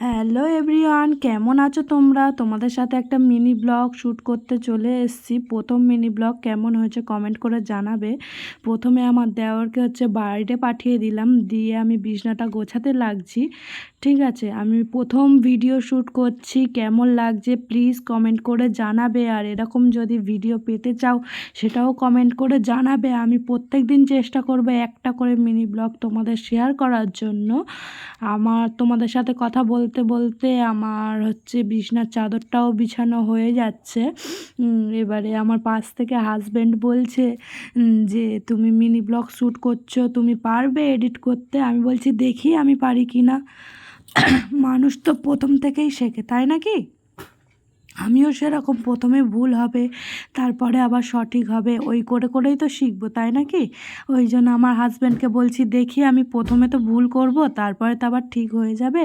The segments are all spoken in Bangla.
হ্যালো এভরিওয়ান, কেমন আছো তোমরা? তোমাদের সাথে একটা মিনি ব্লগ শ্যুট করতে চলে এসেছি। প্রথম মিনি ব্লগ কেমন হয়েছে কমেন্ট করে জানাবে। প্রথমে আমার দেওরকে বাড়িতে পাঠিয়ে দিলাম, দিয়ে আমি বিছনাটা গোছাতে লাগছি। ঠিক আছে, আমি প্রথম ভিডিও শ্যুট করছি, কেমন লাগছে প্লিজ কমেন্ট করে জানাবে। আর এরকম যদি ভিডিও পেতে চাও সেটাও কমেন্ট করে জানাবে। আমি প্রত্যেক দিন চেষ্টা করব একটা করে মিনি ব্লগ তোমাদের শেয়ার করার জন্য। তোমাদের সাথে কথা বলতে বলতে আমার বিছনার চাদরটাও বিছানো হয়ে যাচ্ছে। এবারে আমার পাশ থেকে হাজব্যান্ড বলছে যে তুমি মিনি ব্লগ শ্যুট করছো, তুমি পারবে এডিট করতে? আমি বলছি দেখি আমি পারি কি না। মানুষ তো প্রথম থেকেই শেখে, তাই নাকি? আমিও সেরকম প্রথমে ভুল হবে, তারপরে আবার সঠিক হবে, ওই করে করেই তো শিখবো, তাই নাকি? ওই জন্য আমার হাজব্যান্ডকে বলছি দেখি, আমি প্রথমে তো ভুল করব, তারপরে তো আবার ঠিক হয়ে যাবে,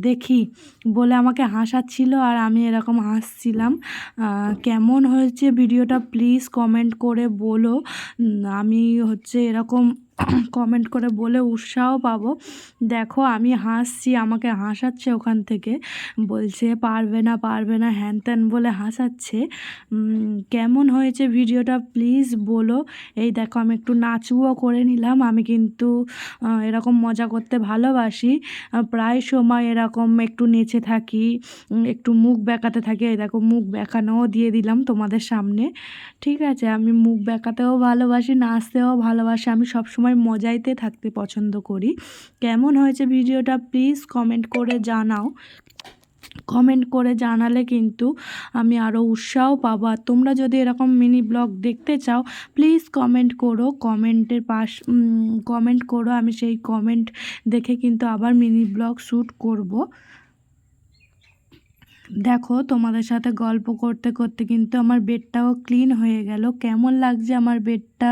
দেখি বলে আমাকে হাসাচ্ছিল আর আমি এরকম হাসছিলাম। কেমন হয়েছে ভিডিওটা প্লিজ কমেন্ট করে বলো। আমি এরকম কমেন্ট করে বলে উৎসাহ পাবো। দেখো আমি হাসছি, আমাকে হাসাচ্ছে ওখান থেকে, বলছে পারবে না পারবে না হ্যান ত্যান বলে হাসাচ্ছে। কেমন হয়েছে ভিডিওটা প্লিজ বলো। এই দেখো আমি একটু নাচুও করে নিলাম। আমি কিন্তু এরকম মজা করতে ভালোবাসি, প্রায় সময় এরকম একটু নেচে থাকি, একটু মুখ বেঁকাতে থাকি। এই দেখো মুখ বেঁকানোও দিয়ে দিলাম তোমাদের সামনে। ঠিক আছে, আমি মুখ বেঁকাতেও ভালোবাসি, নাচতেও ভালোবাসি, আমি সবসময় মজাইতে থাকতে পছন্দ করি। কেমন হয়েছে ভিডিওটা প্লিজ কমেন্ট করে জানাও। কমেন্ট করে জানালে কিন্তু আমি আরও উৎসাহ পাবো। আর তোমরা যদি এরকম মিনি ব্লগ দেখতে চাও প্লিজ কমেন্ট করো, কমেন্ট করো, আমি সেই কমেন্ট দেখে কিন্তু আবার মিনি ব্লগ শ্যুট করব। দেখো তোমাদের সাথে গল্প করতে করতে কিন্তু আমার বেডটাও ক্লিন হয়ে গেল। কেমন লাগছে আমার বেডটা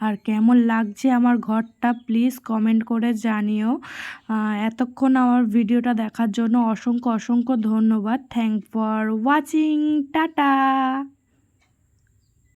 আর কেমন লাগছে আমার ঘরটা প্লিজ কমেন্ট করে জানিও। এতক্ষণ আমার ভিডিওটা দেখার জন্য অসংখ্য অসংখ্য ধন্যবাদ। Thank for watching, tata.